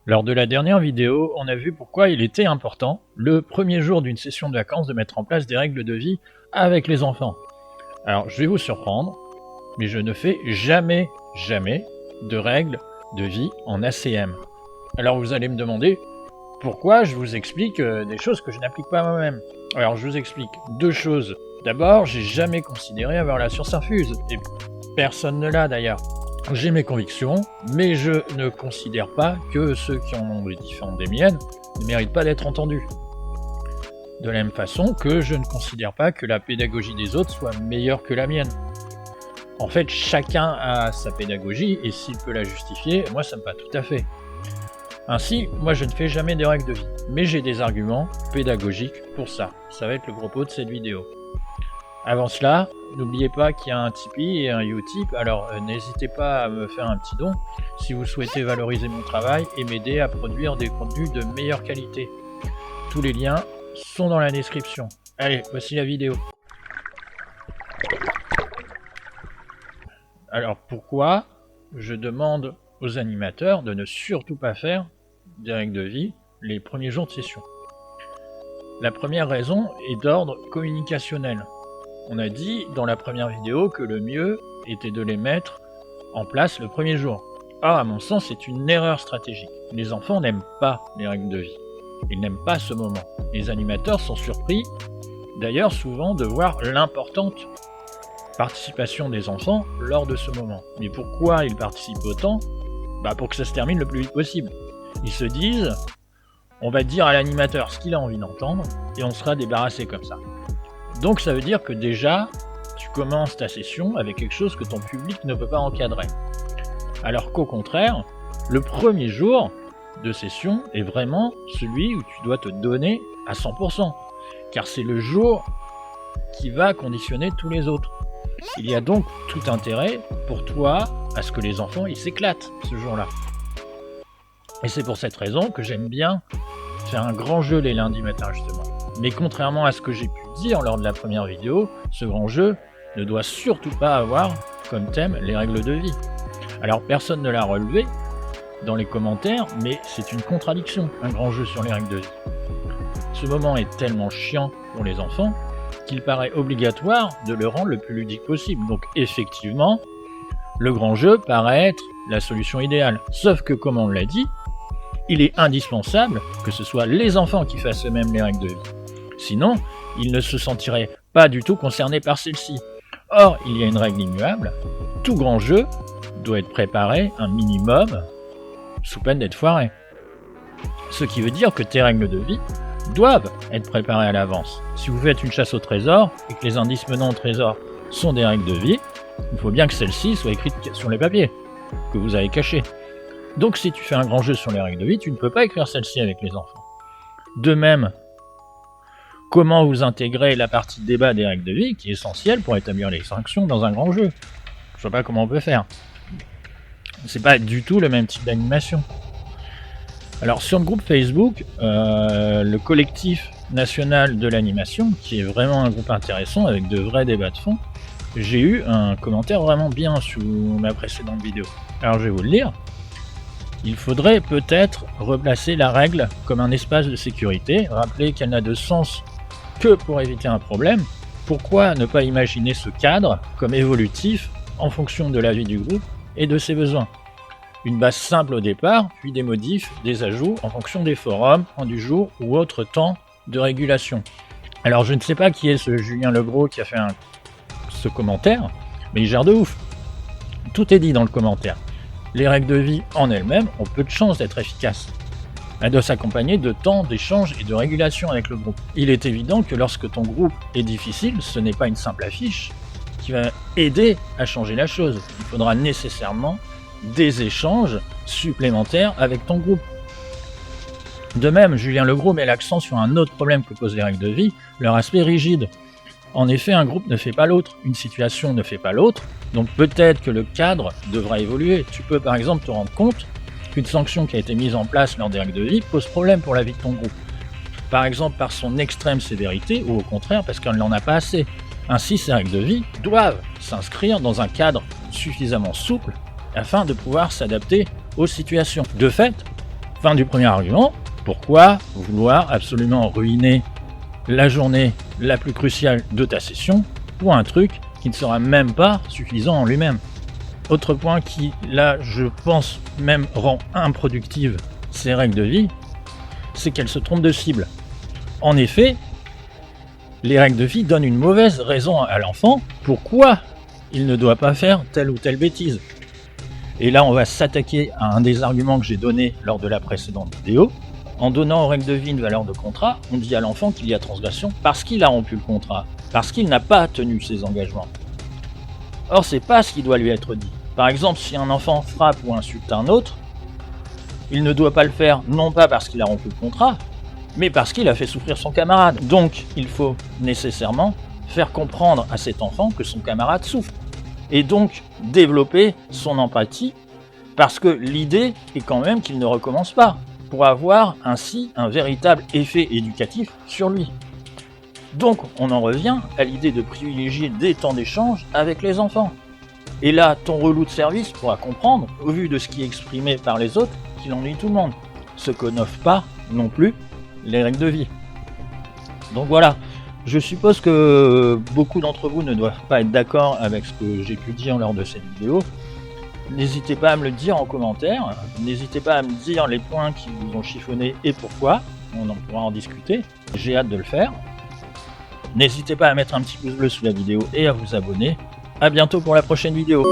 Lors de la dernière vidéo, on a vu pourquoi il était important, le premier jour d'une session de vacances, de mettre en place des règles de vie avec les enfants. Alors, je vais vous surprendre, mais je ne fais jamais de règles de vie en ACM. Alors vous allez me demander pourquoi je vous explique des choses que je n'applique pas moi-même. Alors je vous explique deux choses. D'abord, j'ai jamais considéré avoir la science infuse, et personne ne l'a d'ailleurs. J'ai mes convictions, mais je ne considère pas que ceux qui en ont des différentes des miennes ne méritent pas d'être entendus. De la même façon que je ne considère pas que la pédagogie des autres soit meilleure que la mienne. En fait, chacun a sa pédagogie, et s'il peut la justifier, moi ça me va tout à fait. Ainsi, moi je ne fais jamais de règles de vie, mais j'ai des arguments pédagogiques pour ça. Ça va être le propos de cette vidéo. Avant cela, n'oubliez pas qu'il y a un Tipeee et un Utip, alors n'hésitez pas à me faire un petit don si vous souhaitez valoriser mon travail et m'aider à produire des contenus de meilleure qualité. Tous les liens sont dans la description. Allez, voici la vidéo. Alors pourquoi je demande aux animateurs de ne surtout pas faire des règles de vie les premiers jours de session? La première raison est d'ordre communicationnel. On a dit dans la première vidéo que le mieux était de les mettre en place le premier jour. Or, à mon sens, c'est une erreur stratégique. Les enfants n'aiment pas les règles de vie. Ils n'aiment pas ce moment. Les animateurs sont surpris, d'ailleurs souvent, de voir l'importante participation des enfants lors de ce moment. Mais pourquoi ils participent autant? Pour que ça se termine le plus vite possible. Ils se disent, on va dire à l'animateur ce qu'il a envie d'entendre, et on sera débarrassé comme ça. Donc ça veut dire que déjà, tu commences ta session avec quelque chose que ton public ne peut pas encadrer. Alors qu'au contraire, le premier jour de session est vraiment celui où tu dois te donner à 100%, car c'est le jour qui va conditionner tous les autres. Il y a donc tout intérêt pour toi à ce que les enfants ils s'éclatent ce jour-là. Et c'est pour cette raison que j'aime bien faire un grand jeu les lundis matins justement. Mais contrairement à ce que j'ai pu dire lors de la première vidéo, ce grand jeu ne doit surtout pas avoir comme thème les règles de vie. Alors personne ne l'a relevé dans les commentaires, mais c'est une contradiction, un grand jeu sur les règles de vie. Ce moment est tellement chiant pour les enfants qu'il paraît obligatoire de le rendre le plus ludique possible. Donc effectivement, le grand jeu paraît être la solution idéale. Sauf que, comme on l'a dit, il est indispensable que ce soit les enfants qui fassent eux-mêmes les règles de vie. Sinon, ils ne se sentiraient pas du tout concernés par celle-ci. Or, il y a une règle immuable, tout grand jeu doit être préparé un minimum sous peine d'être foiré. Ce qui veut dire que tes règles de vie doivent être préparées à l'avance. Si vous faites une chasse au trésor et que les indices menant au trésor sont des règles de vie, il faut bien que celles-ci soient écrites sur les papiers que vous avez cachés. Donc si tu fais un grand jeu sur les règles de vie, tu ne peux pas écrire celles-ci avec les enfants. De même, comment vous intégrez la partie de débat des règles de vie qui est essentielle pour établir les sanctions dans un grand jeu? Je vois pas comment on peut faire. C'est pas du tout le même type d'animation. Alors sur le groupe Facebook, le collectif national de l'animation, qui est vraiment un groupe intéressant avec de vrais débats de fond, j'ai eu un commentaire vraiment bien sous ma précédente vidéo. Alors je vais vous le lire. Il faudrait peut-être replacer la règle comme un espace de sécurité, rappeler qu'elle n'a de sens que pour éviter un problème. Pourquoi ne pas imaginer ce cadre comme évolutif en fonction de la vie du groupe et de ses besoins? Une base simple au départ, puis des modifs, des ajouts en fonction des forums, point du jour ou autre temps de régulation. Alors je ne sais pas qui est ce Julien Legros qui a fait ce commentaire, mais il gère de ouf. Tout est dit dans le commentaire. Les règles de vie en elles-mêmes ont peu de chances d'être efficaces. Elles doivent s'accompagner de temps d'échange et de régulation avec le groupe. Il est évident que lorsque ton groupe est difficile, ce n'est pas une simple affiche qui va aider à changer la chose. Il faudra nécessairement des échanges supplémentaires avec ton groupe. De même, Julien Legros met l'accent sur un autre problème que posent les règles de vie, leur aspect rigide. En effet, un groupe ne fait pas l'autre, une situation ne fait pas l'autre, donc peut-être que le cadre devra évoluer. Tu peux par exemple te rendre compte qu'une sanction qui a été mise en place lors des règles de vie pose problème pour la vie de ton groupe. Par exemple par son extrême sévérité, ou au contraire parce qu'elle n'en a pas assez. Ainsi, ces règles de vie doivent s'inscrire dans un cadre suffisamment souple afin de pouvoir s'adapter aux situations. De fait, Fin du premier argument. Pourquoi vouloir absolument ruiner la journée la plus cruciale de ta session pour un truc qui ne sera même pas suffisant en lui-même? Autre point qui, là, je pense même rend improductives ces règles de vie, c'est qu'elles se trompent de cible. En effet, les règles de vie donnent une mauvaise raison à l'enfant pourquoi il ne doit pas faire telle ou telle bêtise. Et là, on va s'attaquer à un des arguments que j'ai donné lors de la précédente vidéo. En donnant aux règles de vie une valeur de contrat, on dit à l'enfant qu'il y a transgression parce qu'il a rompu le contrat, parce qu'il n'a pas tenu ses engagements. Or, c'est pas ce qui doit lui être dit. Par exemple, si un enfant frappe ou insulte un autre, il ne doit pas le faire non pas parce qu'il a rompu le contrat, mais parce qu'il a fait souffrir son camarade. Donc, il faut nécessairement faire comprendre à cet enfant que son camarade souffre. Et donc, développer son empathie, parce que l'idée est quand même qu'il ne recommence pas, pour avoir ainsi un véritable effet éducatif sur lui. Donc, on en revient à l'idée de privilégier des temps d'échange avec les enfants. Et là, ton relou de service pourra comprendre, au vu de ce qui est exprimé par les autres, qu'il ennuie tout le monde. Ce que n'offrent pas, non plus, les règles de vie. Donc voilà, je suppose que beaucoup d'entre vous ne doivent pas être d'accord avec ce que j'ai pu dire lors de cette vidéo. N'hésitez pas à me le dire en commentaire, n'hésitez pas à me dire les points qui vous ont chiffonné et pourquoi, on en pourra en discuter, j'ai hâte de le faire. N'hésitez pas à mettre un petit pouce bleu sous la vidéo et à vous abonner. A bientôt pour la prochaine vidéo.